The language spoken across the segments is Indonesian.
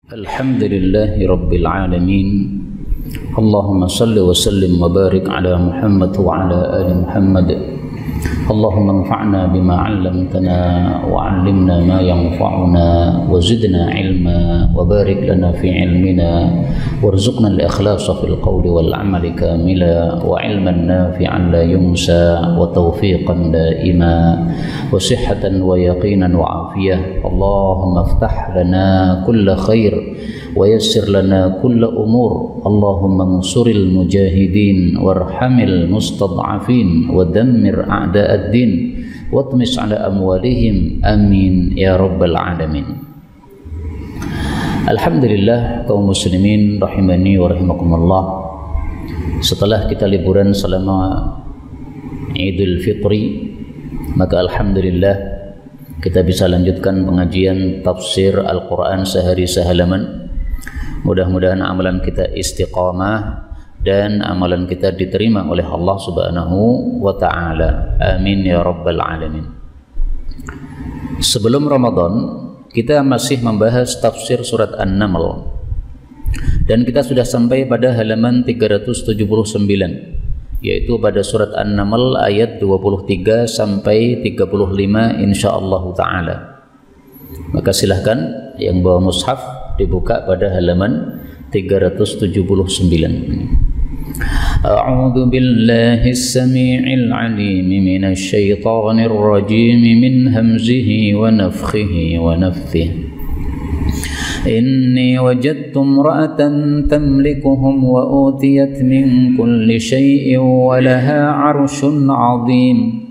Alhamdulillahi Rabbil Alamin. Allahumma salli wa sallim wa barik ala Muhammad wa ala ali Muhammad. Allahumma anfa'na bima 'allamtana wa 'allimna ma yanfa'una wa zidna ilma wa barik lana fi ilmina warzuqna al-ikhlasa fil qawli wal 'amali kamila wa 'ilman nafi'an la yunsa wa tawfiqan daima wa sihhatan wa yaqinan wa afiyah. Allahumma iftah lana kulla khair wa yassir lana kulla umur. Allahumma ansuril mujahidin warhamil mustad'afin wa dammir a'da'ad din watmis ala amwalihim amin ya rabbal alamin. Alhamdulillah kaum muslimin rahimani wa rahimakumullah. Setelah kita liburan selama Idul Fitri, maka alhamdulillah kita bisa lanjutkan pengajian tafsir Al-Quran sehari sehalaman. Mudah-mudahan amalan kita istiqamah dan amalan kita diterima oleh Allah Subhanahu wa ta'ala. Amin ya rabbal alamin. Sebelum Ramadan kita masih membahas tafsir surat An-Naml, dan kita sudah sampai pada halaman 379, yaitu pada surat An-Naml ayat 23 sampai 35 insyaallah ta'ala. Maka silahkan yang bawa mushaf dibuka pada halaman 379. A'udzu billahis samii'il 'aliim minasy syaithaanir rajiim min hamzihi wa nafthihi wa nafthihi. Inni wajadtu imra'atan tamlikuhum wa utiyat min kulli syai'in wa laha 'arshun 'aziim.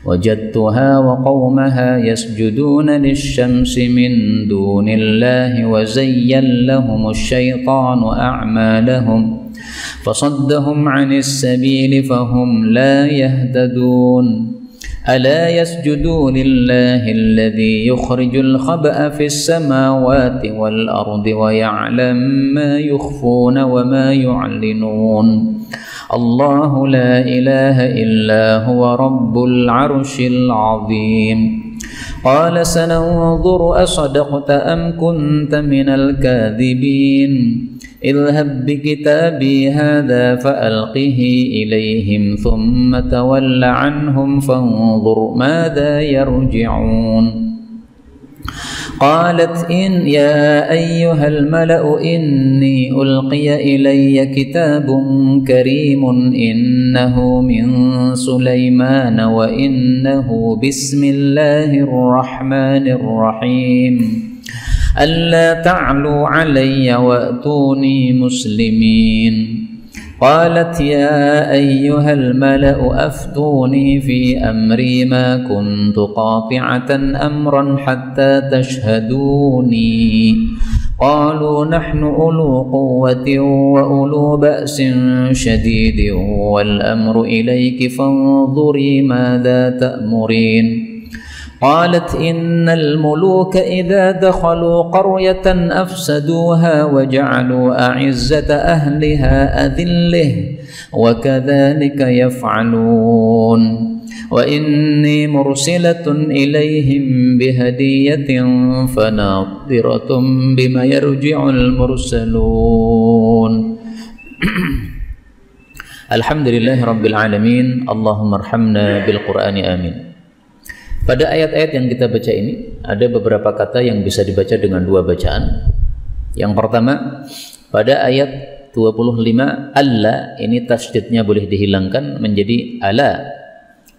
وجدتها وقومها يسجدون للشمس من دون الله وزين لهم الشيطان أعمالهم فصدهم عن السبيل فهم لا يهتدون ألا يسجدوا لله الذي يخرج الخبأ في السماوات والأرض ويعلم ما يخفون وما يعلنون الله لا إله إلا هو رب العرش العظيم قال سننظر أصدقت أم كنت من الكاذبين اذهب بكتابي هذا فألقه إليهم ثم تول عنهم فانظر ماذا يرجعون قالت إن يا أيها الملأ إني ألقي إلي كتاب كريم إنه من سليمان وإنه بسم الله الرحمن الرحيم ألا تعلوا علي وأتوني مسلمين قالت يا أيها الملأ أفتوني في أمري ما كنت قاطعة أمرا حتى تشهدوني قالوا نحن أولو قوة وأولو بأس شديد والأمر إليك فانظري ماذا تأمرين قالت إن الملوك إذا دخلوا قرية أفسدوها وجعلوا أعزة أهلها أذلة وكذلك يفعلون وإني مرسلة إليهم بهدية فناظرة بما يرجع المرسلون. Alhamdulillahi Rabbil Alamin. Allahumma arhamna bil Qur'ani amin. Pada ayat-ayat yang kita baca ini ada beberapa kata yang bisa dibaca dengan dua bacaan. Yang pertama, pada ayat 25 alla, ini tasydidnya boleh dihilangkan menjadi ala.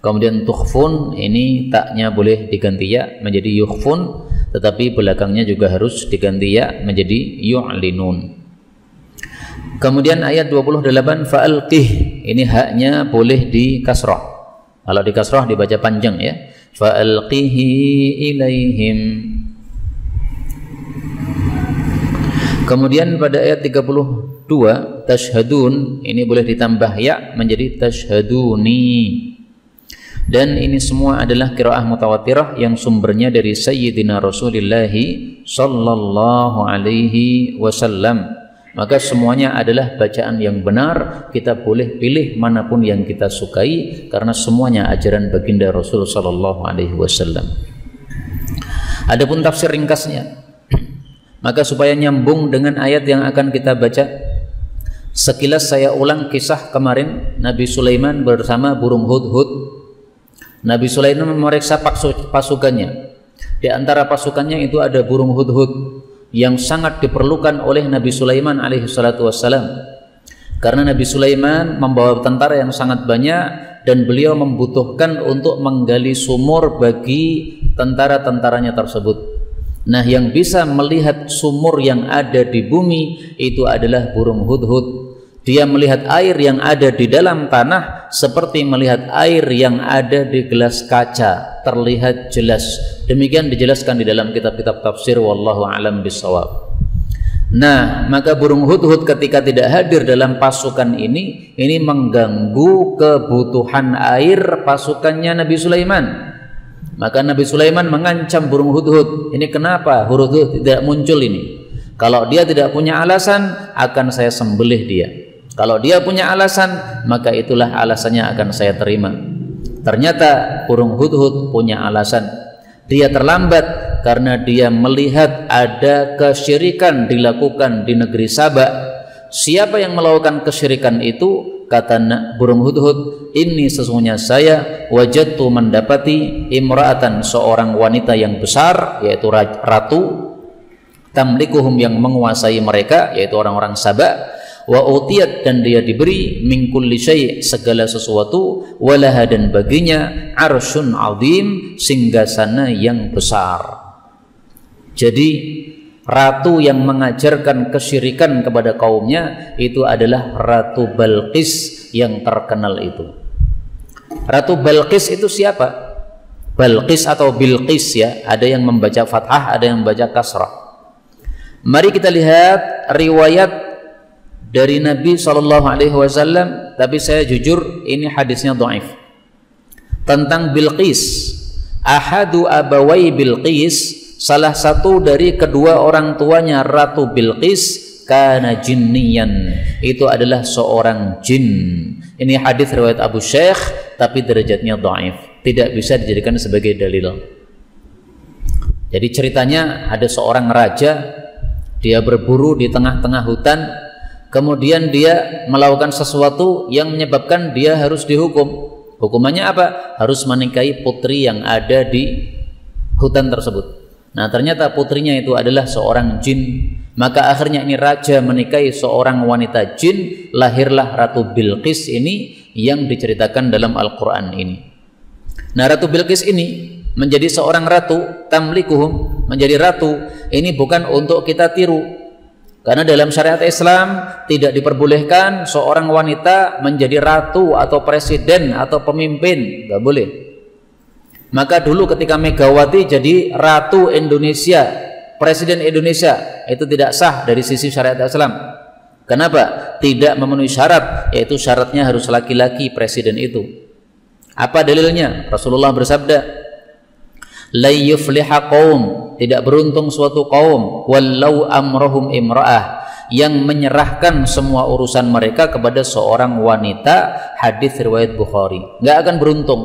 Kemudian tukhfun, ini taknya boleh diganti ya menjadi yukhfun, tetapi belakangnya juga harus diganti ya menjadi yu'linun. Kemudian ayat 28 fa'alqih, ini haknya boleh di kasrah. Kalau di kasrah dibaca panjang ya. Fa'alqihi ilaihim. Kemudian pada ayat 32 tashhadun, ini boleh ditambah ya menjadi tashhaduni. Dan ini semua adalah qiraah mutawatirah yang sumbernya dari Sayyidina Rasulullah sallallahu alaihi wasallam. Maka semuanya adalah bacaan yang benar. Kita boleh pilih manapun yang kita sukai karena semuanya ajaran baginda Rasul sallallahu alaihi wasallam. Adapun tafsir ringkasnya, Maka supaya nyambung dengan ayat yang akan kita baca, sekilas saya ulang kisah kemarin Nabi Sulaiman bersama burung hudhud. Nabi Sulaiman memeriksa pasukannya. Di antara pasukannya itu ada burung hudhud yang sangat diperlukan oleh Nabi Sulaiman alaihi salatu wassalam. Karena Nabi Sulaiman membawa tentara yang sangat banyak dan beliau membutuhkan untuk menggali sumur bagi tentara-tentaranya tersebut. Nah, yang bisa melihat sumur yang ada di bumi itu adalah burung hudhud. Dia melihat air yang ada di dalam tanah seperti melihat air yang ada di gelas kaca, terlihat jelas. Demikian dijelaskan di dalam kitab-kitab tafsir, wallahu alam bissawab. Nah, maka burung hudhud ketika tidak hadir dalam pasukan ini mengganggu kebutuhan air pasukannya Nabi Sulaiman. Maka Nabi Sulaiman mengancam burung hudhud, ini kenapa hudhud tidak muncul ini? Kalau dia tidak punya alasan, akan saya sembelih dia. Kalau dia punya alasan, maka itulah alasannya akan saya terima. Ternyata burung hudhud punya alasan. Dia terlambat karena dia melihat ada kesyirikan dilakukan di negeri Saba. Siapa yang melakukan kesyirikan itu? Kata burung hudhud, ini sesungguhnya saya wajadtu mendapati imra'atan, seorang wanita yang besar, yaitu ratu, tamlikuhum, yang menguasai mereka, yaitu orang-orang Saba, wa utiyat, dan dia diberi min kulli syai', segala sesuatu, walaha, dan baginya arsyun azim, singgasana yang besar. Jadi ratu yang mengajarkan kesyirikan kepada kaumnya itu adalah Ratu Balqis yang terkenal itu. Ratu Balqis itu siapa? Balqis atau Bilqis ya, ada yang membaca fathah, ada yang membaca kasrah. Mari kita lihat riwayat dari Nabi SAW, tapi saya jujur ini hadisnya dhaif. Tentang Bilqis, ahadu abawai Bilqis, salah satu dari kedua orang tuanya Ratu Bilqis, kana jinniyan, itu adalah seorang jin. Ini hadis riwayat Abu Syekh, tapi derajatnya dhaif, tidak bisa dijadikan sebagai dalil. Jadi ceritanya ada seorang raja, dia berburu di tengah-tengah hutan, kemudian dia melakukan sesuatu yang menyebabkan dia harus dihukum. Hukumannya apa? Harus menikahi putri yang ada di hutan tersebut. Nah, ternyata putrinya itu adalah seorang jin. Maka akhirnya ini raja menikahi seorang wanita jin, lahirlah Ratu Bilqis ini yang diceritakan dalam Al-Quran ini. Nah, Ratu Bilqis ini menjadi seorang ratu, tamlikuhum, menjadi ratu, ini bukan untuk kita tiru. Karena dalam syariat Islam tidak diperbolehkan seorang wanita menjadi ratu atau presiden atau pemimpin, nggak boleh. Maka dulu ketika Megawati jadi Ratu Indonesia, Presiden Indonesia, itu tidak sah dari sisi syariat Islam. Kenapa? Tidak memenuhi syarat, yaitu syaratnya harus laki-laki presiden itu. Apa dalilnya? Rasulullah bersabda, la yufliha qaum, tidak beruntung suatu kaum, wallau amrohum imra'ah, yang menyerahkan semua urusan mereka kepada seorang wanita. Hadis riwayat Bukhari. Nggak akan beruntung.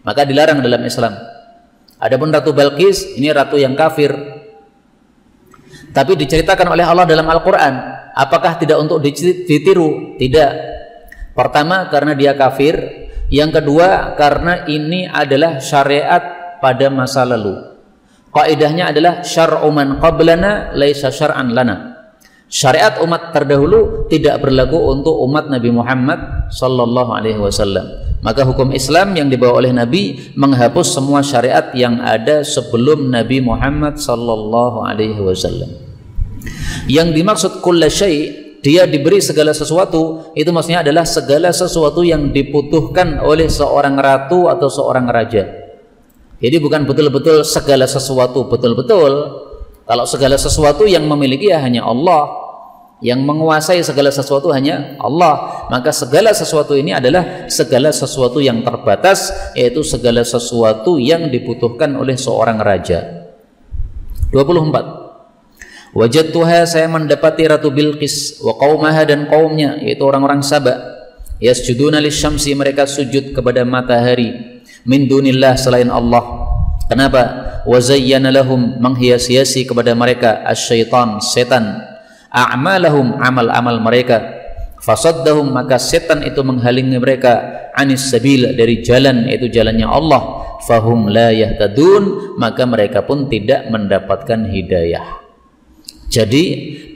Maka dilarang dalam Islam. Adapun Ratu Balqis ini ratu yang kafir, tapi diceritakan oleh Allah dalam Al-Quran. Apakah tidak untuk ditiru? Tidak. Pertama, karena dia kafir. Yang kedua, karena ini adalah syariat pada masa lalu. Kaidahnya adalah syar'u man qablana laisa syar'an lana. Syariat umat terdahulu tidak berlaku untuk umat Nabi Muhammad sallallahu alaihi wasallam. Maka hukum Islam yang dibawa oleh Nabi menghapus semua syariat yang ada sebelum Nabi Muhammad sallallahu alaihi wasallam. Yang dimaksud kulla syai', dia diberi segala sesuatu, itu maksudnya adalah segala sesuatu yang dibutuhkan oleh seorang ratu atau seorang raja. Jadi bukan betul-betul segala sesuatu betul-betul. Kalau segala sesuatu yang memiliki ya hanya Allah, yang menguasai segala sesuatu hanya Allah. Maka segala sesuatu ini adalah segala sesuatu yang terbatas, yaitu segala sesuatu yang dibutuhkan oleh seorang raja. 24. Wajadtuha, saya mendapati Ratu Bilqis, wa qaumaha, dan kaumnya, yaitu orang-orang Saba, yasjuduna lisyamsi, mereka sujud kepada matahari, min dunillah, selain Allah. Kenapa? Wa zayyana lahum, menghias-hiasi kepada mereka asyaitan, setan, a'malahum, amal-amal mereka, fasaddahum, maka setan itu menghalangi mereka, anis sabil, dari jalan, yaitu jalannya Allah, fahum la yahtadun, maka mereka pun tidak mendapatkan hidayah. Jadi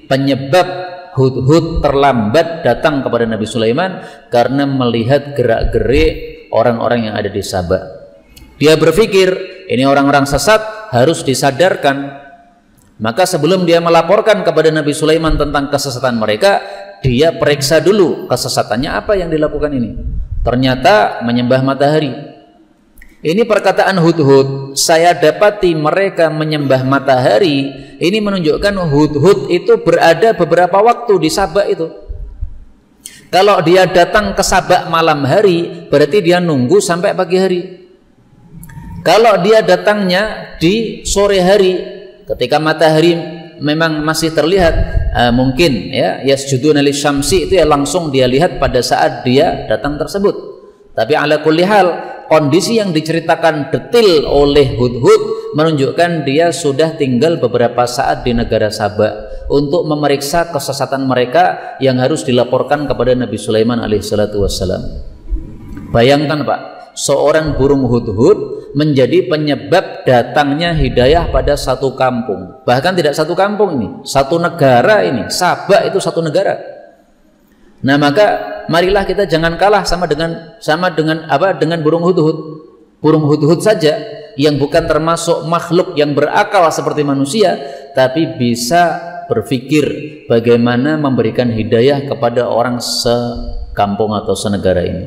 penyebab Hudhud terlambat datang kepada Nabi Sulaiman karena melihat gerak-gerik orang-orang yang ada di Sabah. Dia berpikir ini orang-orang sesat, harus disadarkan. Maka sebelum dia melaporkan kepada Nabi Sulaiman tentang kesesatan mereka, dia periksa dulu kesesatannya apa yang dilakukan ini. Ternyata menyembah matahari. Ini perkataan Hudhud, saya dapati mereka menyembah matahari. Ini menunjukkan Hudhud itu berada beberapa waktu di Sabak itu. Kalau dia datang ke Sabak malam hari, berarti dia nunggu sampai pagi hari. Kalau dia datangnya di sore hari, ketika matahari memang masih terlihat, mungkin ya yasjuduna lisyamsi, itu ya langsung dia lihat pada saat dia datang tersebut. Tapi ala kulli hal, kondisi yang diceritakan detil oleh Hudhud menunjukkan dia sudah tinggal beberapa saat di negara Sabak untuk memeriksa kesesatan mereka yang harus dilaporkan kepada Nabi Sulaiman alaihissalatu wassalam. Bayangkan Pak, seorang burung Hudhud menjadi penyebab datangnya hidayah pada satu kampung. Bahkan tidak satu kampung ini, satu negara ini. Sabak itu satu negara. Nah, maka marilah kita jangan kalah sama dengan burung Hudhud. Burung Hudhud saja yang bukan termasuk makhluk yang berakal seperti manusia, tapi bisa berpikir bagaimana memberikan hidayah kepada orang sekampung atau senegara ini.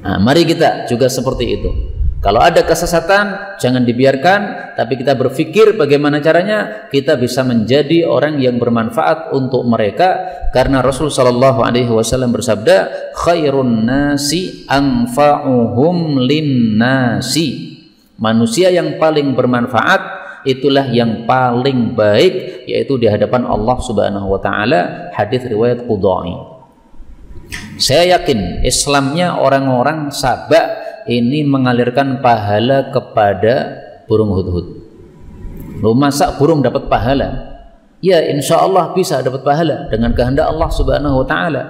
Nah, mari kita juga seperti itu. Kalau ada kesesatan, jangan dibiarkan, tapi kita berpikir bagaimana caranya kita bisa menjadi orang yang bermanfaat untuk mereka, karena Rasul sallallahu alaihi wasallam bersabda, khairun nasi anfa'uhum linnasi. Manusia yang paling bermanfaat itulah yang paling baik, yaitu di hadapan Allah Subhanahu wa taala. Hadis riwayat Qudai. Saya yakin Islamnya orang-orang Sabak ini mengalirkan pahala kepada burung Hudhud. Loh, masa burung dapat pahala? Ya, insya Allah bisa dapat pahala dengan kehendak Allah Subhanahu wa taala.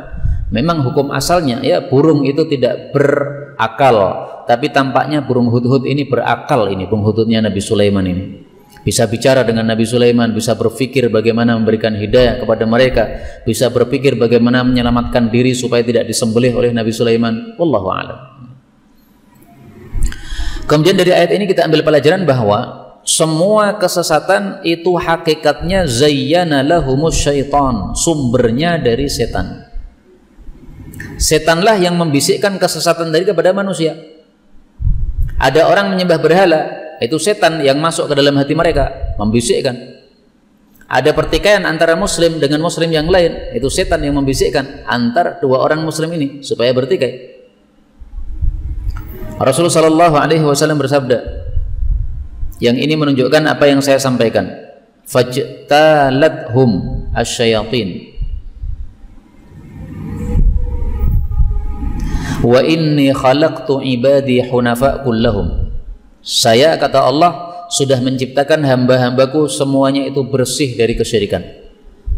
Memang hukum asalnya ya burung itu tidak berakal, tapi tampaknya burung Hudhud ini berakal. Ini burung Hudhudnya Nabi Sulaiman ini bisa bicara dengan Nabi Sulaiman, bisa berpikir bagaimana memberikan hidayah kepada mereka, bisa berpikir bagaimana menyelamatkan diri supaya tidak disembelih oleh Nabi Sulaiman. Wallahu a'lam. Kemudian dari ayat ini kita ambil pelajaran bahwa semua kesesatan itu hakikatnya zayyana lahumus syaitan, sumbernya dari setan. Setanlah yang membisikkan kesesatan dari kepada manusia. Ada orang menyembah berhala, itu setan yang masuk ke dalam hati mereka, membisikkan. Ada pertikaian antara muslim dengan muslim yang lain, itu setan yang membisikkan antar dua orang muslim ini supaya bertikai. Rasulullah sallallahu alaihi wasallam bersabda, yang ini menunjukkan apa yang saya sampaikan, fajtalathum asyayatin wa inni khalaqtu ibadi hunafa kullahum. Saya, kata Allah, sudah menciptakan hamba-hambaku semuanya itu bersih dari kesyirikan.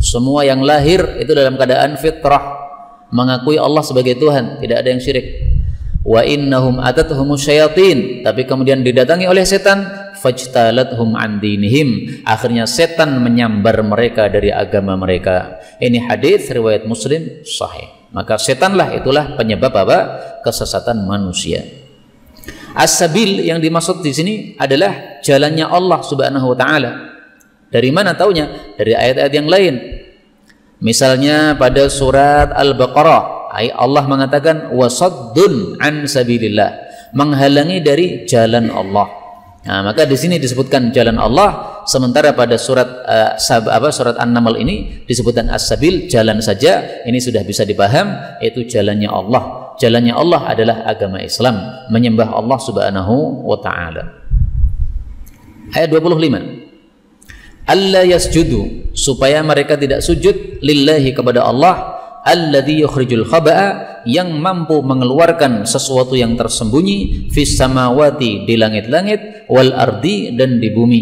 Semua yang lahir itu dalam keadaan fitrah, mengakui Allah sebagai Tuhan, tidak ada yang syirik. Wa innahum atatuhumus syayatin, tapi kemudian didatangi oleh setan, fajtalathum an dinihim, akhirnya setan menyambar mereka dari agama mereka. Ini hadis riwayat Muslim sahih. Maka setanlah itulah penyebab apa? Kesesatan manusia. As-sabil yang dimaksud di sini adalah jalannya Allah Subhanahu wa taala. Dari mana taunya? Dari ayat-ayat yang lain. Misalnya pada surat Al-Baqarah, Allah mengatakan wasaddun an sabilillah, menghalangi dari jalan Allah. Nah, maka di sini disebutkan jalan Allah, sementara pada surat surat An-Naml ini disebutkan as-sabil, jalan saja. Ini sudah bisa dipaham, yaitu jalannya Allah. Jalannya Allah adalah agama Islam, menyembah Allah Subhanahu wa taala. Ayat 25. Alla yasjudu, supaya mereka tidak sujud lillahi kepada Allah, alladzi yukhrijul khaba'a, yang mampu mengeluarkan sesuatu yang tersembunyi, fis samawati, di langit-langit, wal ardi, dan di bumi.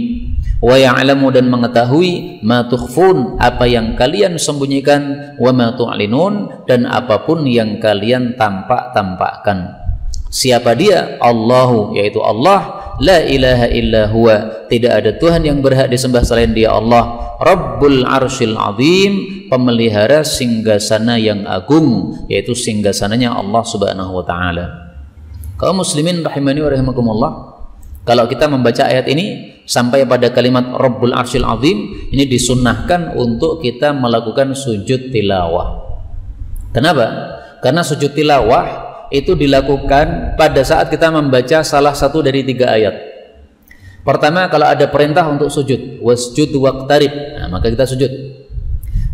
Wa ya'lamu, dan mengetahui, ma tukhfun, apa yang kalian sembunyikan, wa ma tu'linun, dan apapun yang kalian tampak-tampakkan. Siapa dia? Allahu, yaitu Allah, la ilaha illa huwa, tidak ada Tuhan yang berhak disembah selain Dia Allah, Rabbul Arsyil Azim, pemelihara singgasana yang agung, yaitu singgasananya Allah Subhanahu wa taala. Kaum muslimin rahimani wa rahimakumullah, kalau kita membaca ayat ini sampai pada kalimat Rabbul Arsyil Azim, ini disunnahkan untuk kita melakukan sujud tilawah. Kenapa? Karena sujud tilawah itu dilakukan pada saat kita membaca salah satu dari 3 ayat. Pertama, kalau ada perintah untuk sujud, wasjud waqtarib, nah, maka kita sujud.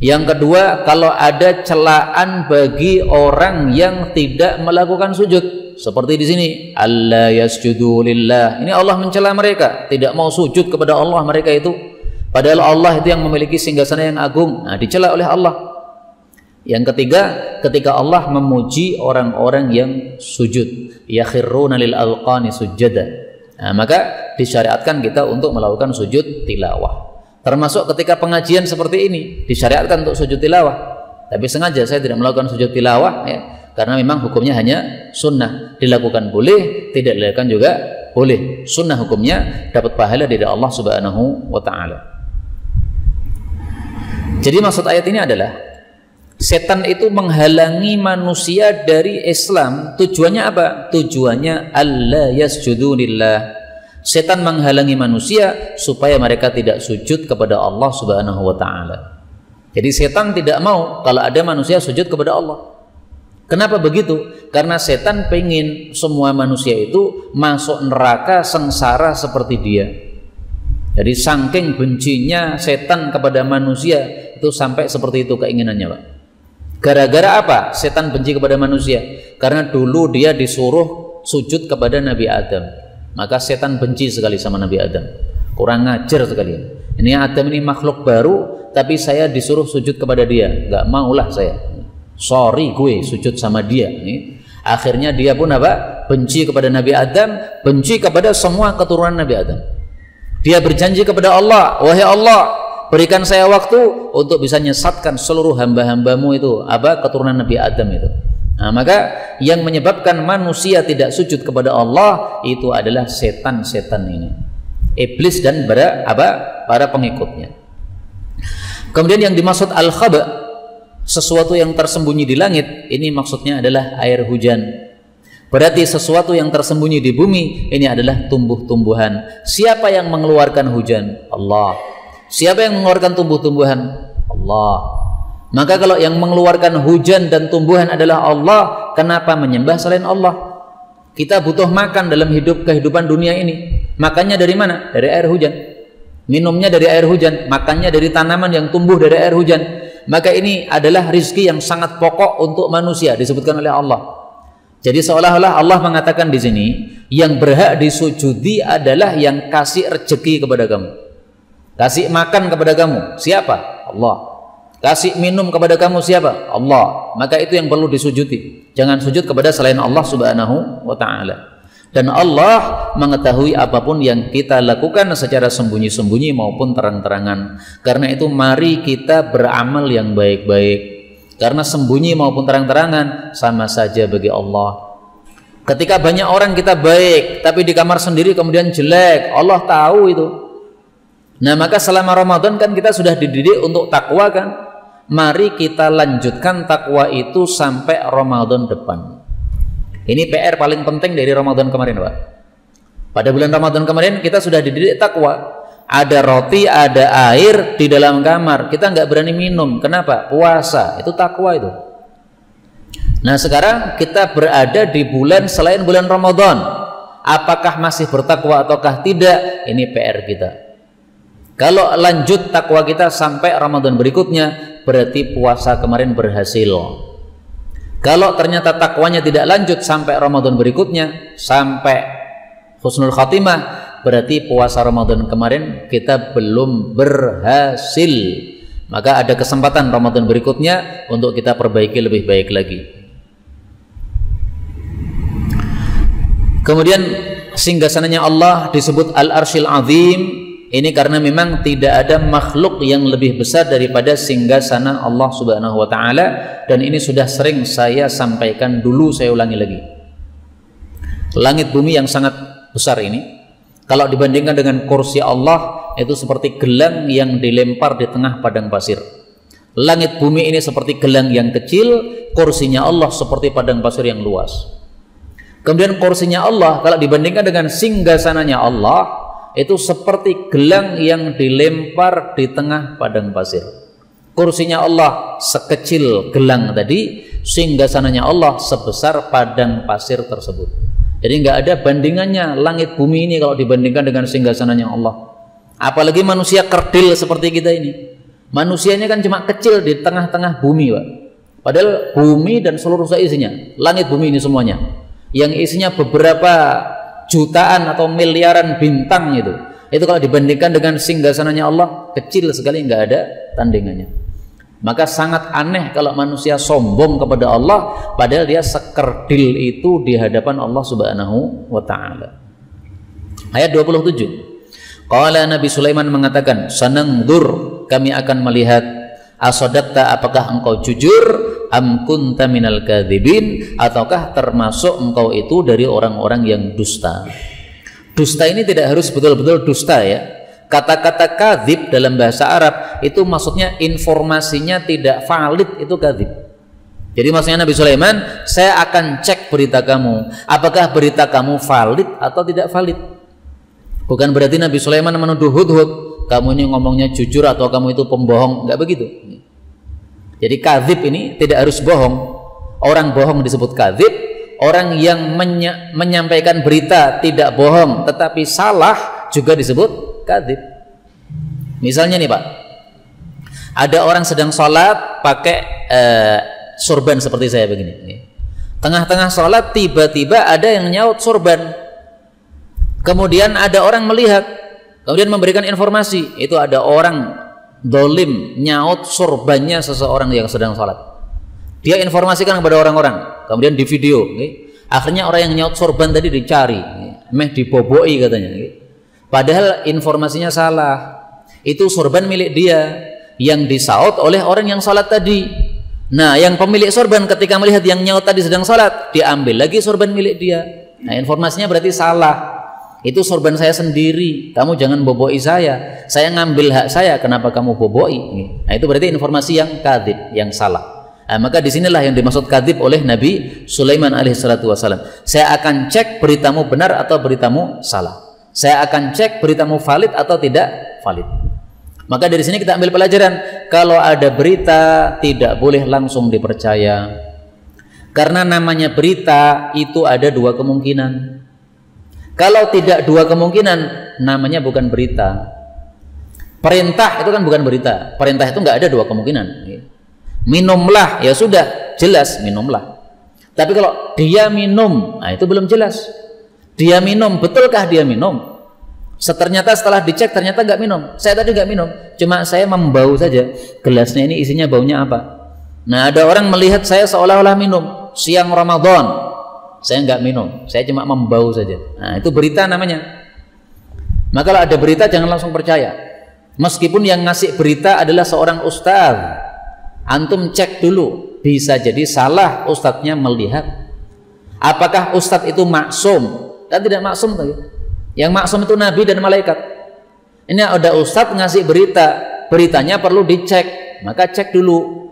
Yang kedua, kalau ada celaan bagi orang yang tidak melakukan sujud, seperti di sini, alla yasjudu lillah. Ini Allah mencela mereka, tidak mau sujud kepada Allah mereka itu. Padahal Allah itu yang memiliki singgasana yang agung. Nah, dicela oleh Allah. Yang ketiga, ketika Allah memuji orang-orang yang sujud, yakhirruna lil alqani sujada. Nah, maka disyariatkan kita untuk melakukan sujud tilawah. Termasuk ketika pengajian seperti ini, disyariatkan untuk sujud tilawah. Tapi sengaja saya tidak melakukan sujud tilawah, ya, karena memang hukumnya hanya sunnah. Dilakukan boleh, tidak dilakukan juga boleh. Sunnah hukumnya dapat pahala dari Allah Subhanahu wa taala. Jadi maksud ayat ini adalah setan itu menghalangi manusia dari Islam. Tujuannya apa? Tujuannya alla yasjudu lillah. Setan menghalangi manusia supaya mereka tidak sujud kepada Allah Subhanahu wa taala. Jadi setan tidak mau kalau ada manusia sujud kepada Allah. Kenapa begitu? Karena setan pengen semua manusia itu masuk neraka sengsara seperti dia. Jadi saking bencinya setan kepada manusia itu sampai seperti itu keinginannya, Pak. Gara-gara apa setan benci kepada manusia? Karena dulu dia disuruh sujud kepada Nabi Adam, maka setan benci sekali sama Nabi Adam. Kurang ngajar sekali. Ini Adam ini makhluk baru, tapi saya disuruh sujud kepada dia, nggak maulah saya. Sorry gue sujud sama dia. Akhirnya dia pun apa? Benci kepada Nabi Adam, benci kepada semua keturunan Nabi Adam. Dia berjanji kepada Allah, wahai Allah, berikan saya waktu untuk bisa nyesatkan seluruh hamba-hambamu itu, apa, keturunan Nabi Adam itu. Nah, maka yang menyebabkan manusia tidak sujud kepada Allah itu adalah setan-setan ini, iblis dan para pengikutnya. Kemudian yang dimaksud al-khaba, sesuatu yang tersembunyi di langit, ini maksudnya adalah air hujan. Berarti sesuatu yang tersembunyi di bumi ini adalah tumbuh-tumbuhan. Siapa yang mengeluarkan hujan? Allah. Siapa yang mengeluarkan tumbuh-tumbuhan? Allah. Maka kalau yang mengeluarkan hujan dan tumbuhan adalah Allah, kenapa menyembah selain Allah? Kita butuh makan dalam kehidupan dunia ini. Makannya dari mana? Dari air hujan. Minumnya dari air hujan, makannya dari tanaman yang tumbuh dari air hujan. Maka ini adalah rizki yang sangat pokok untuk manusia, disebutkan oleh Allah. Jadi seolah-olah Allah mengatakan di sini, yang berhak disujudi adalah yang kasih rezeki kepada kamu. Kasih makan kepada kamu, siapa? Allah. Kasih minum kepada kamu, siapa? Allah. Maka itu yang perlu disujudi. Jangan sujud kepada selain Allah Subhanahu wa ta'ala. Dan Allah mengetahui apapun yang kita lakukan secara sembunyi-sembunyi maupun terang-terangan. Karena itu mari kita beramal yang baik-baik. Karena sembunyi maupun terang-terangan sama saja bagi Allah. Ketika banyak orang kita baik, tapi di kamar sendiri kemudian jelek, Allah tahu itu. Nah, maka selama Ramadan kan kita sudah dididik untuk takwa kan? Mari kita lanjutkan takwa itu sampai Ramadan depan. Ini PR paling penting dari Ramadan kemarin, Pak. Pada bulan Ramadan kemarin kita sudah dididik takwa. Ada roti, ada air di dalam kamar, kita nggak berani minum. Kenapa? Puasa, itu takwa itu. Nah, sekarang kita berada di bulan selain bulan Ramadan. Apakah masih bertakwa ataukah tidak? Ini PR kita. Kalau lanjut takwa kita sampai Ramadan berikutnya, berarti puasa kemarin berhasil. Kalau ternyata takwanya tidak lanjut sampai Ramadan berikutnya, sampai husnul khatimah, berarti puasa Ramadan kemarin kita belum berhasil. Maka ada kesempatan Ramadan berikutnya untuk kita perbaiki lebih baik lagi. Kemudian singgasananya Allah disebut Al-Arsyil Azim. Ini karena memang tidak ada makhluk yang lebih besar daripada singgasana Allah Subhanahu wa taala, dan ini sudah sering saya sampaikan dulu, saya ulangi lagi. Langit bumi yang sangat besar ini, kalau dibandingkan dengan kursi Allah, itu seperti gelang yang dilempar di tengah padang pasir. Langit bumi ini seperti gelang yang kecil, kursinya Allah seperti padang pasir yang luas. Kemudian kursinya Allah kalau dibandingkan dengan singgasananya Allah, itu seperti gelang yang dilempar di tengah padang pasir. Kursinya Allah sekecil gelang tadi, singgasananya Allah sebesar padang pasir tersebut. Jadi nggak ada bandingannya langit bumi ini kalau dibandingkan dengan singgasananya Allah. Apalagi manusia kerdil seperti kita ini. Manusianya kan cuma kecil di tengah-tengah bumi, Pak. Padahal bumi dan seluruh isinya, langit bumi ini semuanya, yang isinya beberapa jutaan atau miliaran bintang itu kalau dibandingkan dengan singgasananya Allah, kecil sekali, nggak ada tandingannya. Maka sangat aneh kalau manusia sombong kepada Allah padahal dia sekerdil itu di hadapan Allah Subhanahu wa taala. Ayat 27. Qala Nabi Sulaiman mengatakan, "Sanangdur, kami akan melihat, asodakta, apakah engkau jujur, am kunta minal kadzibin, ataukah termasuk engkau itu dari orang-orang yang dusta." Dusta ini tidak harus betul-betul dusta ya. Kata-kata kadzib dalam bahasa Arab itu maksudnya informasinya tidak valid, itu kadzib. Jadi maksudnya Nabi Sulaiman, saya akan cek berita kamu, apakah berita kamu valid atau tidak valid. Bukan berarti Nabi Sulaiman menuduh Hudhud, kamu ini ngomongnya jujur atau kamu itu pembohong, nggak begitu. Jadi kadzib ini tidak harus bohong. Orang bohong disebut kadzib, orang yang menyampaikan berita tidak bohong tetapi salah juga disebut kadzib. Misalnya nih Pak, ada orang sedang sholat pakai sorban seperti saya begini. Tengah-tengah sholat tiba-tiba ada yang nyaut sorban. Kemudian ada orang melihat, kemudian memberikan informasi, itu ada orang dolim nyaut sorbannya seseorang yang sedang sholat. Dia informasikan kepada orang-orang, kemudian di video. Akhirnya orang yang nyaut sorban tadi dicari, meh diboboi katanya. Padahal informasinya salah. Itu sorban milik dia yang disaut oleh orang yang sholat tadi. Nah, yang pemilik sorban ketika melihat yang nyaut tadi sedang sholat, diambil lagi sorban milik dia. Nah, informasinya berarti salah. Itu sorban saya sendiri, kamu jangan boboi saya ngambil hak saya, kenapa kamu boboi? Nah, itu berarti informasi yang kadzib, yang salah. Nah, maka disinilah yang dimaksud kadzib oleh Nabi Sulaiman alaihissalatu wassalam. Saya akan cek beritamu benar atau beritamu salah. Saya akan cek beritamu valid atau tidak valid. Maka dari sini kita ambil pelajaran, kalau ada berita tidak boleh langsung dipercaya. Karena namanya berita itu ada dua kemungkinan. Kalau tidak dua kemungkinan, namanya bukan berita. Perintah itu kan bukan berita. Perintah itu nggak ada dua kemungkinan. Minumlah, ya sudah, jelas minumlah. Tapi kalau dia minum, nah itu belum jelas. Dia minum, betulkah dia minum? Ternyata setelah dicek ternyata nggak minum. Saya tadi nggak minum, cuma saya membau saja. Gelasnya ini isinya baunya apa? Nah, ada orang melihat saya seolah-olah minum siang Ramadan. Saya nggak minum, saya cuma membau saja. Nah, itu berita namanya. Maka kalau ada berita jangan langsung percaya. Meskipun yang ngasih berita adalah seorang ustaz, antum cek dulu, bisa jadi salah ustadznya melihat. Apakah ustadz itu maksum? Kan tidak maksum tadi. Yang maksum itu nabi dan malaikat. Ini ada ustadz ngasih berita, beritanya perlu dicek, maka cek dulu.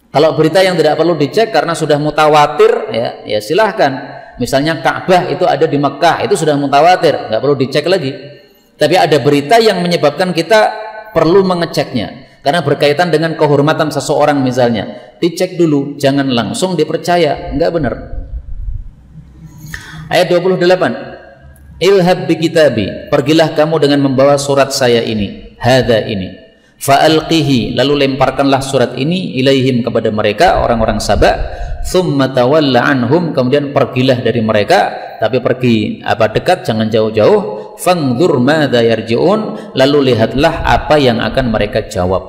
Kalau berita yang tidak perlu dicek karena sudah mutawatir, ya silahkan. Misalnya Ka'bah itu ada di Mekah, itu sudah mutawatir, nggak perlu dicek lagi. Tapi ada berita yang menyebabkan kita perlu mengeceknya karena berkaitan dengan kehormatan seseorang misalnya, dicek dulu, jangan langsung dipercaya, nggak benar. Ayat 28. Ilhab bi kitabi, pergilah kamu dengan membawa surat saya ini, hadza ini. Fa'alqihi, lalu lemparkanlah surat ini ilaihim kepada mereka orang-orang Saba. Tsumma tawalla anhum, kemudian pergilah dari mereka, tapi pergi dekat, jangan jauh-jauh. Fangdur madza yarji'un, lalu lihatlah apa yang akan mereka jawab.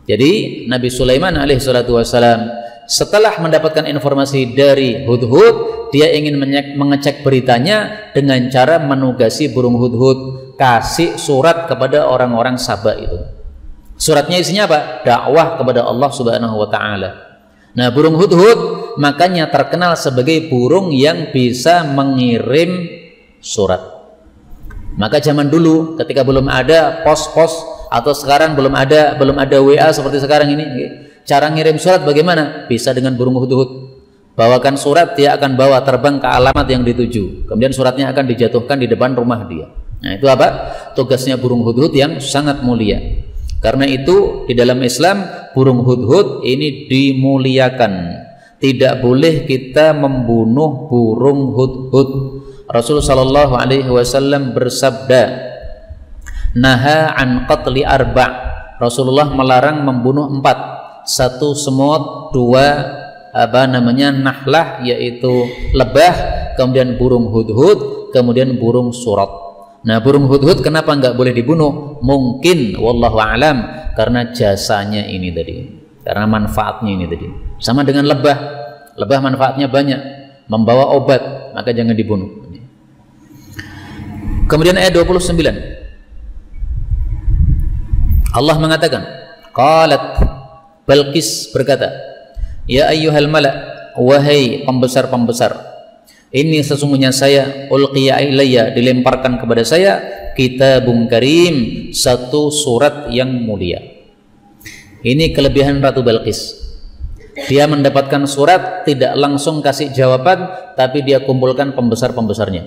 Jadi Nabi Sulaiman alaihissalatu wassalam setelah mendapatkan informasi dari hudhud, dia ingin mengecek beritanya dengan cara menugasi burung hudhud kasih surat kepada orang-orang Saba itu. Suratnya isinya apa? Dakwah kepada Allah Subhanahu wa taala. Nah, burung hudhud makanya terkenal sebagai burung yang bisa mengirim surat. Maka zaman dulu ketika belum ada pos-pos atau sekarang belum ada WA seperti sekarang ini, cara ngirim surat bagaimana? Bisa dengan burung hudhud. Bawakan surat, dia akan bawa terbang ke alamat yang dituju. Kemudian suratnya akan dijatuhkan di depan rumah dia. Nah, itu apa? Tugasnya burung hudhud yang sangat mulia. Karena itu di dalam Islam burung hudhud ini dimuliakan. Tidak boleh kita membunuh burung hudhud. Rasulullah sallallahu alaihi wasallam bersabda, naha an qatli arba'. Rasulullah melarang membunuh 4. 1 semut, 2 nahlah yaitu lebah, kemudian burung hudhud, kemudian burung surat. Nah, burung hudhud kenapa nggak boleh dibunuh? Mungkin wallahu alam karena jasanya ini tadi, karena manfaatnya ini tadi. Sama dengan lebah. Lebah manfaatnya banyak, membawa obat, maka jangan dibunuh. Kemudian ayat 29. Allah mengatakan, qalat, Balqis berkata, ya ayyuhal mala', wahai pembesar-pembesar, ini sesungguhnya saya, ulqiya ilayya, dilemparkan kepada saya, kitabun karim, satu surat yang mulia. Ini kelebihan Ratu Balqis. Dia mendapatkan surat, tidak langsung kasih jawaban, tapi dia kumpulkan pembesar-pembesarnya.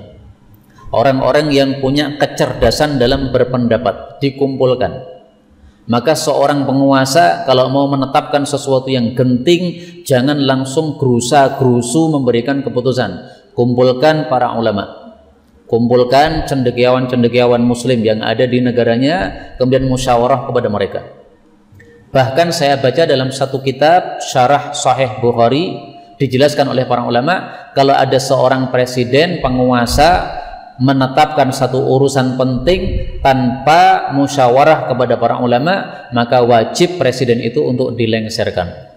Orang-orang yang punya kecerdasan dalam berpendapat, dikumpulkan. Maka seorang penguasa kalau mau menetapkan sesuatu yang genting, jangan langsung gerusa-gerusu memberikan keputusan. Kumpulkan para ulama, kumpulkan cendekiawan-cendekiawan muslim yang ada di negaranya, kemudian musyawarah kepada mereka. Bahkan saya baca dalam satu kitab Syarah Sahih Bukhari, dijelaskan oleh para ulama, kalau ada seorang presiden, penguasa menetapkan satu urusan penting tanpa musyawarah kepada para ulama, maka wajib presiden itu untuk dilengserkan.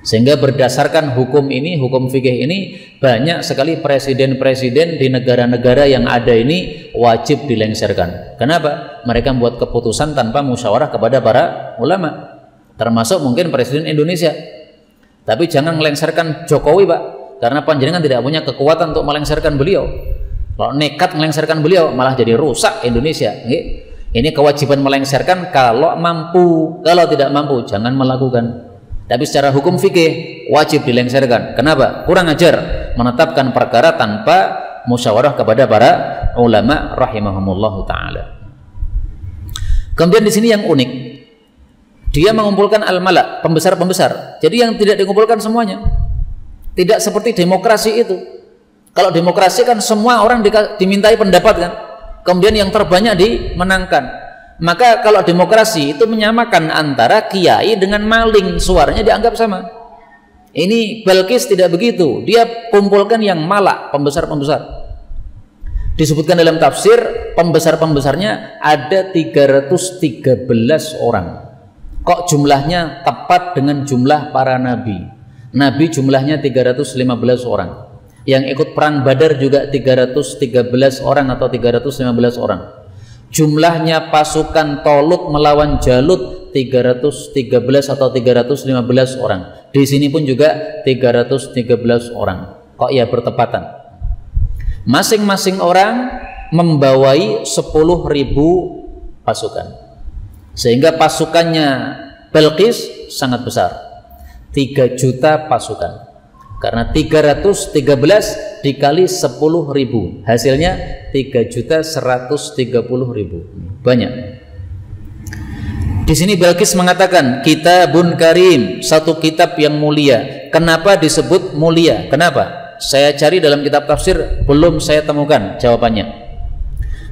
Sehingga berdasarkan hukum ini, hukum fikih ini, banyak sekali presiden-presiden di negara-negara yang ada ini wajib dilengserkan. Kenapa? Mereka membuat keputusan tanpa musyawarah kepada para ulama, termasuk mungkin presiden Indonesia. Tapi jangan melengserkan Jokowi, Pak, karena panjenengan tidak punya kekuatan untuk melengserkan beliau. Kalau nekat melengserkan beliau malah jadi rusak Indonesia. Ini kewajiban melengserkan kalau mampu. Kalau tidak mampu jangan melakukan. Tapi secara hukum fikih wajib dilengserkan. Kenapa? Kurang ajar menetapkan perkara tanpa musyawarah kepada para ulama rahimahumullahu taala. Kemudian di sini yang unik, dia mengumpulkan al-mala, pembesar-pembesar. Jadi yang tidak dikumpulkan semuanya. Tidak seperti demokrasi itu. Kalau demokrasi kan semua orang dimintai pendapat kan, kemudian yang terbanyak dimenangkan. Maka kalau demokrasi itu menyamakan antara kiai dengan maling, suaranya dianggap sama. Ini Balqis tidak begitu, dia kumpulkan yang malak, pembesar-pembesar. Disebutkan dalam tafsir, pembesar-pembesarnya ada 313 orang. Kok jumlahnya tepat dengan jumlah para nabi? Nabi jumlahnya 315 orang. Yang ikut perang Badar juga 313 orang atau 315 orang. Jumlahnya pasukan Tolut melawan Jalut 313 atau 315 orang. Di sini pun juga 313 orang. Kok ya bertepatan? Masing-masing orang membawai 10.000 pasukan. Sehingga pasukannya Balqis sangat besar. 3 juta pasukan. Karena 313 dikali 10.000, hasilnya 3.130.000. Banyak. Di sini Balqis mengatakan kitabun karim, satu kitab yang mulia. Kenapa disebut mulia? Kenapa? Saya cari dalam kitab tafsir, belum saya temukan jawabannya.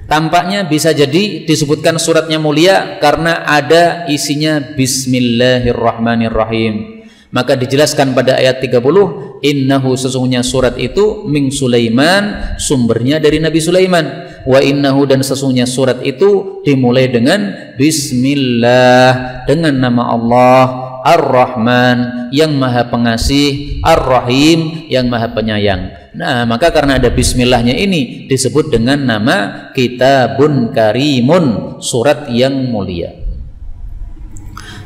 Tampaknya bisa jadi disebutkan suratnya mulia karena ada isinya Bismillahirrahmanirrahim. Maka dijelaskan pada ayat 30, innahu, sesungguhnya surat itu min Sulaiman, sumbernya dari Nabi Sulaiman. wa innahu, dan sesungguhnya surat itu dimulai dengan bismillah, dengan nama Allah Ar-Rahman yang maha pengasih, Ar-Rahim yang maha penyayang. Nah, maka karena ada bismillahnya ini disebut dengan nama Kitabun Karimun, surat yang mulia.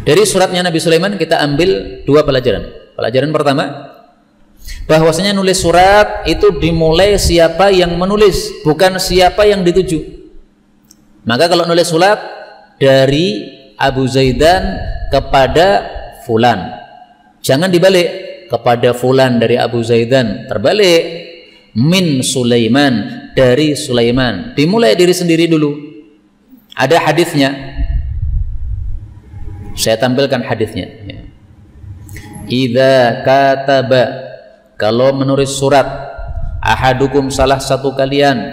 Dari suratnya Nabi Sulaiman kita ambil dua pelajaran. Pelajaran pertama, bahwasanya nulis surat itu dimulai siapa yang menulis, bukan siapa yang dituju. Maka kalau nulis surat dari Abu Zaidan kepada fulan, jangan dibalik, kepada fulan dari Abu Zaidan, terbalik, min Sulaiman, dari Sulaiman. Dimulai diri sendiri dulu. Ada hadisnya, saya tampilkan hadisnya. Idza kataba, kalau menulis surat, ahadukum, salah satu kalian,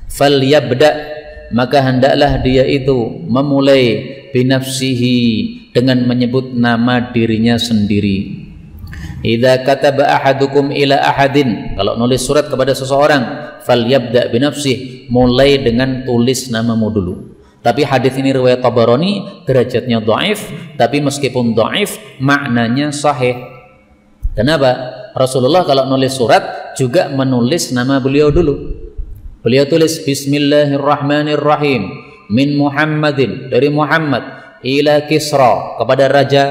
falyabda, maka hendaklah dia itu memulai binafsihi, dengan menyebut nama dirinya sendiri. Idza kataba ahadukum ila ahadin, kalau nulis surat kepada seseorang, falyabda binafsihi, mulai dengan tulis namamu dulu. Tapi hadis ini riwayat Tabarani, derajatnya dhaif, tapi meskipun dhaif maknanya sahih. Kenapa? Rasulullah kalau nulis surat juga menulis nama beliau dulu. Beliau tulis Bismillahirrahmanirrahim, min Muhammadin, dari Muhammad, ila Kisra, kepada Raja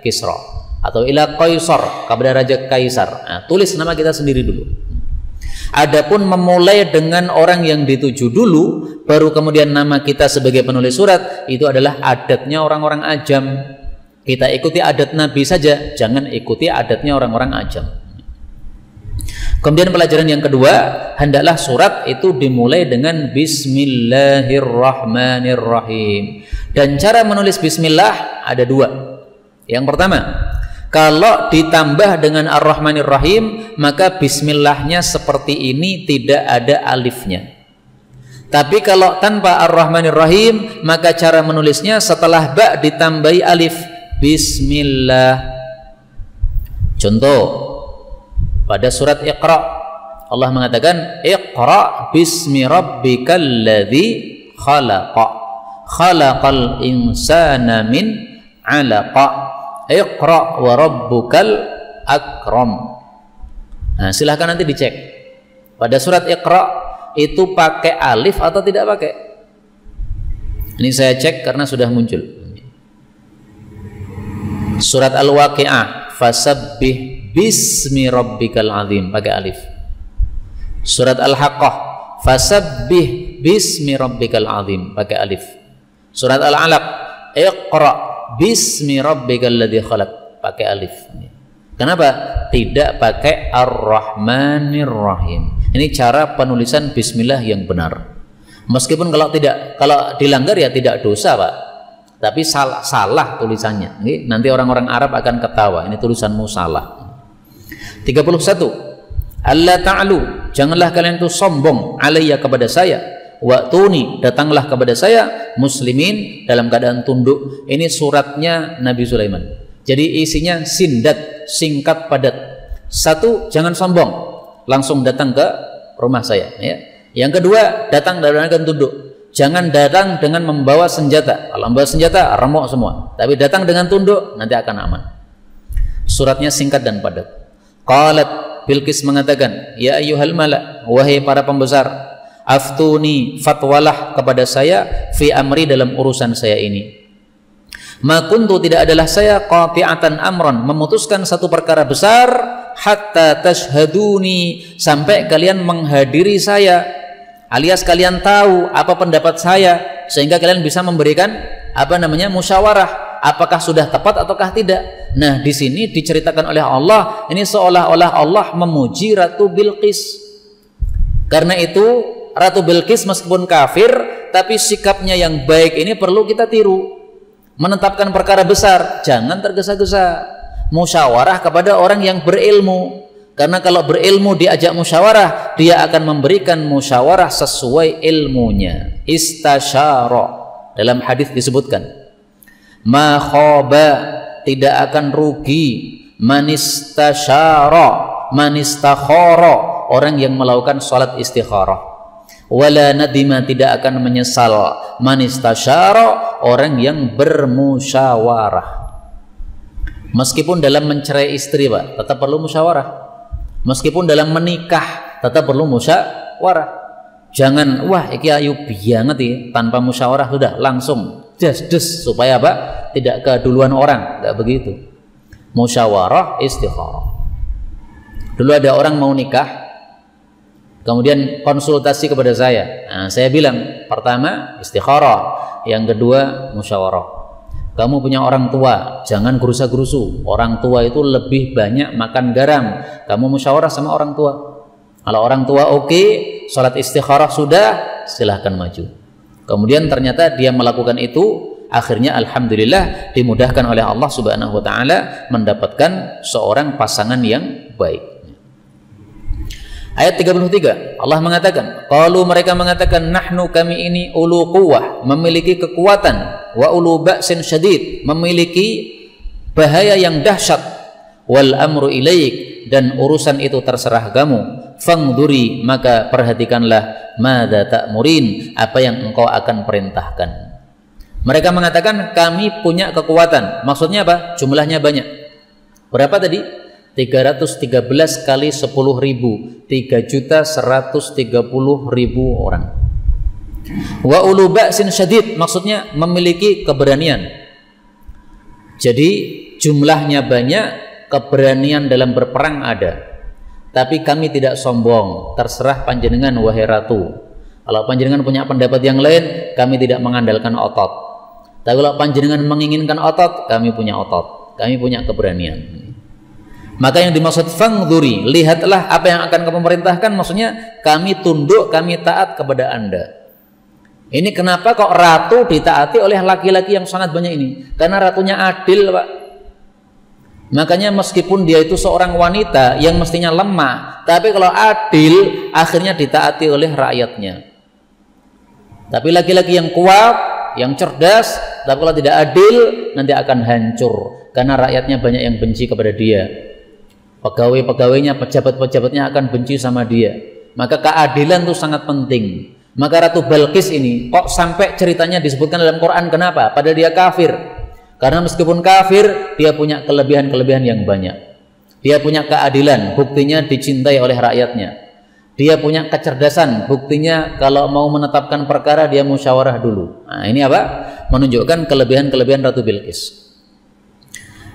Kisra, atau ila Kaisar, kepada Raja Kaisar. Nah, tulis nama kita sendiri dulu. Adapun memulai dengan orang yang dituju dulu, baru kemudian nama kita sebagai penulis surat, itu adalah adatnya orang-orang ajam. Kita ikuti adat Nabi saja, jangan ikuti adatnya orang-orang ajam. Kemudian pelajaran yang kedua, hendaklah surat itu dimulai dengan Bismillahirrahmanirrahim. Dan cara menulis Bismillah ada dua. Yang pertama, kalau ditambah dengan Ar-Rahmanir-Rahim, maka Bismillahnya seperti ini, tidak ada alifnya. Tapi kalau tanpa Ar-Rahmanir-Rahim, maka cara menulisnya setelah ba ditambahi alif, Bismillah. Contoh, pada surat Iqra, Allah mengatakan, Iqra bismi rabbikal ladzi khalaqa, khalaqal insana min 'alaqa, Iqra wa rabbukal akram. Nah, silahkan nanti dicek pada surat Iqra itu pakai alif atau tidak pakai. Ini saya cek karena sudah muncul. Surat Al-Waqi'ah, fasabbih bismi rabbikal azim, pakai alif. Surat Al-Haqqah, fasabbih bismi rabbikal azim, pakai alif. Surat Al-Alaq, Iqra bismi rabbikal ladzi khalaq, pakai alif. Kenapa? Tidak pakai Ar-Rahmanir-Rahim. Ini cara penulisan bismillah yang benar. Meskipun kalau dilanggar ya tidak dosa, Pak. Tapi salah tulisannya. Nanti orang-orang Arab akan ketawa, ini tulisanmu salah. 31. Allah ta'alu, janganlah kalian itu sombong alayya, kepada saya, wa'tuni, datanglah kepada saya, muslimin, dalam keadaan tunduk. Ini suratnya Nabi Sulaiman. Jadi isinya sindat, singkat, padat. Satu, jangan sombong, langsung datang ke rumah saya, ya. Yang kedua, datang dalam keadaan tunduk. Jangan datang dengan membawa senjata. Kalau membawa senjata, remuk semua. Tapi datang dengan tunduk, nanti akan aman. Suratnya singkat dan padat. Qalat, Bilqis mengatakan, ya ayyuhal mala, wahai para pembesar, aftuni, fatwalah kepada saya, fi amri, dalam urusan saya ini. Ma kuntu, tidak adalah saya, qati'atan amran, memutuskan satu perkara besar, hatta tashhaduni, sampai kalian menghadiri saya, alias kalian tahu apa pendapat saya, sehingga kalian bisa memberikan musyawarah, apakah sudah tepat ataukah tidak. Nah, di sini diceritakan oleh Allah, ini seolah-olah Allah memuji Ratu Bilqis. Karena itu Ratu Bilqis meskipun kafir, tapi sikapnya yang baik ini perlu kita tiru. Menetapkan perkara besar, jangan tergesa-gesa. Musyawarah kepada orang yang berilmu. Karena kalau berilmu diajak musyawarah, dia akan memberikan musyawarah sesuai ilmunya. Istasyara, dalam hadis disebutkan, ma khaba, tidak akan rugi, manistasyara, manistakhara, orang yang melakukan salat istikharah. Wala nadima, tidak akan menyesal, man istasyara, orang yang bermusyawarah. Meskipun dalam mencerai istri, Pak, tetap perlu musyawarah. Meskipun dalam menikah tetap perlu musyawarah. Jangan wah iki ayu banget ya, tanpa musyawarah sudah langsung des supaya apa? Tidak keduluan orang, enggak begitu. Musyawarah, istikharah. Dulu ada orang mau nikah, kemudian konsultasi kepada saya. Nah, saya bilang, pertama istikharah, yang kedua musyawarah. Kamu punya orang tua, jangan gerusa-gerusu. Orang tua itu lebih banyak makan garam. Kamu musyawarah sama orang tua. Kalau orang tua oke, sholat istikharah sudah, silahkan maju. Kemudian ternyata dia melakukan itu, akhirnya alhamdulillah dimudahkan oleh Allah Subhanahu wa taala mendapatkan seorang pasangan yang baik. Ayat 33, Allah mengatakan, qalu, mereka mengatakan, nahnu, kami ini, ulu quwwah, memiliki kekuatan, wa ulu ba'sin syadid, memiliki bahaya yang dahsyat, wal amru ilaik, dan urusan itu terserah kamu, fangduri, maka perhatikanlah, madza ta'murin, apa yang engkau akan perintahkan. Mereka mengatakan kami punya kekuatan, maksudnya apa? Jumlahnya banyak. Berapa tadi? 313 kali 10.000, 3.130.000 orang. Wa ulu ba'sin syadid, maksudnya memiliki keberanian. Jadi jumlahnya banyak, keberanian dalam berperang ada. Tapi kami tidak sombong, terserah panjenengan wahai ratu. Kalau panjenengan punya pendapat yang lain, kami tidak mengandalkan otot. Tapi kalau panjenengan menginginkan otot, kami punya otot, kami punya keberanian. Maka yang dimaksud fangduri, lihatlah apa yang akan kamu perintahkan, maksudnya kami tunduk, kami taat kepada Anda. Ini kenapa kok ratu ditaati oleh laki-laki yang sangat banyak ini? Karena ratunya adil, Pak. Makanya meskipun dia itu seorang wanita yang mestinya lemah, tapi kalau adil akhirnya ditaati oleh rakyatnya. Tapi laki-laki yang kuat, yang cerdas, tapi kalau tidak adil nanti akan hancur, karena rakyatnya banyak yang benci kepada dia. Pegawai-pegawainya, pejabat-pejabatnya akan benci sama dia. Maka keadilan itu sangat penting. Maka Ratu Balqis ini kok sampai ceritanya disebutkan dalam Quran, kenapa? Padahal dia kafir. Karena meskipun kafir, dia punya kelebihan-kelebihan yang banyak. Dia punya keadilan, buktinya dicintai oleh rakyatnya. Dia punya kecerdasan, buktinya kalau mau menetapkan perkara dia musyawarah dulu. Nah, ini apa? Menunjukkan kelebihan-kelebihan Ratu Bilqis.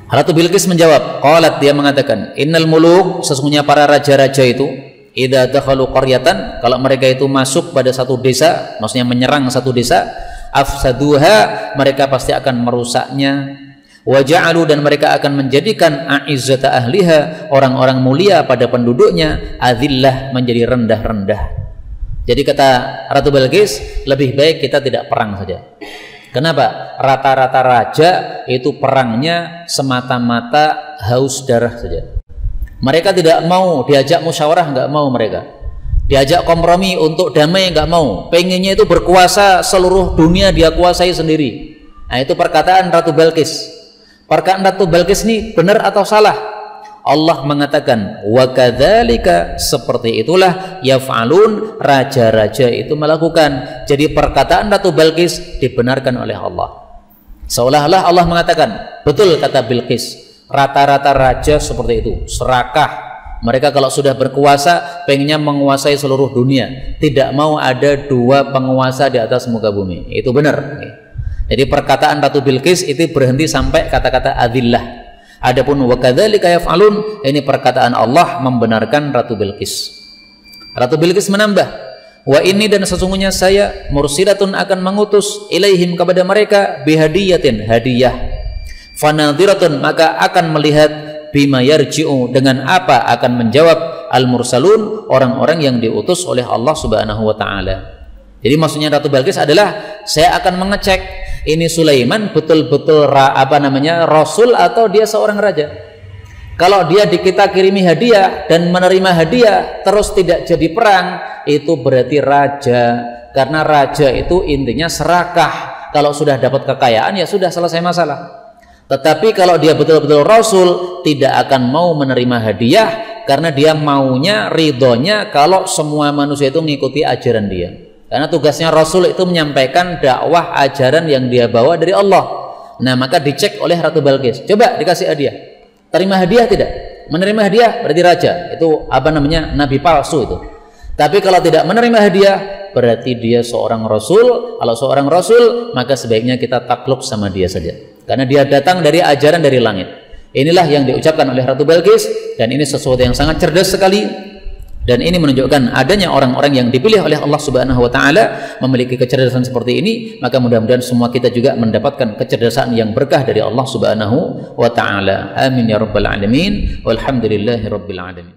Ratu Bilqis menjawab, qalat, dia mengatakan, innal muluk, sesungguhnya para raja-raja itu, idza dakhalu qaryatan, kalau mereka itu masuk pada satu desa, maksudnya menyerang satu desa, afsaduha, mereka pasti akan merusaknya, wa ja'alu, dan mereka akan menjadikan a'izzata ahliha, orang-orang mulia pada penduduknya, adillah, menjadi rendah-rendah. Jadi kata Ratu Bilqis, lebih baik kita tidak perang saja. Kenapa? Rata-rata raja itu perangnya semata-mata haus darah saja. Mereka tidak mau diajak musyawarah, nggak mau mereka. Diajak kompromi untuk damai, nggak mau. Pengennya itu berkuasa, seluruh dunia dia kuasai sendiri. Nah, itu perkataan Ratu Bilqis. Perkataan Ratu Bilqis ini benar atau salah? Allah mengatakan, wa kadzalika, seperti itulah yaf'alun, raja-raja itu melakukan. Jadi perkataan Ratu Bilqis dibenarkan oleh Allah. Seolah-olah Allah mengatakan, betul kata Bilqis, rata-rata raja seperti itu, serakah. Mereka kalau sudah berkuasa pengennya menguasai seluruh dunia, tidak mau ada dua penguasa di atas muka bumi. Itu benar. Jadi perkataan Ratu Bilqis itu berhenti sampai kata-kata adillah. Adapun wa kadzalika yaf'alun, ini perkataan Allah membenarkan Ratu Bilqis. Ratu Bilqis menambah, wa ini, dan sesungguhnya saya mursilatun, akan mengutus ilaihim, kepada mereka, bihadiyatin, hadiah, fanadhiratun, maka akan melihat, bima yarji'u, dengan apa akan menjawab al-mursalun, orang-orang yang diutus oleh Allah Subhanahu wa taala. Jadi maksudnya Ratu Bilqis adalah, saya akan mengecek ini Sulaiman betul-betul rasul atau dia seorang raja. Kalau dia kita kirimi hadiah dan menerima hadiah terus tidak jadi perang, itu berarti raja. Karena raja itu intinya serakah. Kalau sudah dapat kekayaan ya sudah, selesai masalah. Tetapi kalau dia betul-betul rasul, tidak akan mau menerima hadiah, karena dia maunya, ridhonya kalau semua manusia itu mengikuti ajaran dia. Karena tugasnya Rasul itu menyampaikan dakwah ajaran yang dia bawa dari Allah. Nah, maka dicek oleh Ratu Balqis. Coba dikasih hadiah. Terima hadiah tidak? Menerima hadiah berarti raja. Itu apa namanya? Nabi palsu itu. Tapi kalau tidak menerima hadiah, berarti dia seorang rasul. Kalau seorang rasul, maka sebaiknya kita takluk sama dia saja. Karena dia datang dari ajaran dari langit. Inilah yang diucapkan oleh Ratu Balqis, dan ini sesuatu yang sangat cerdas sekali. Dan ini menunjukkan adanya orang-orang yang dipilih oleh Allah Subhanahu wa taala memiliki kecerdasan seperti ini. Maka mudah-mudahan semua kita juga mendapatkan kecerdasan yang berkah dari Allah Subhanahu wa taala. Amin ya rabbal alamin. Walhamdulillahi rabbil alamin.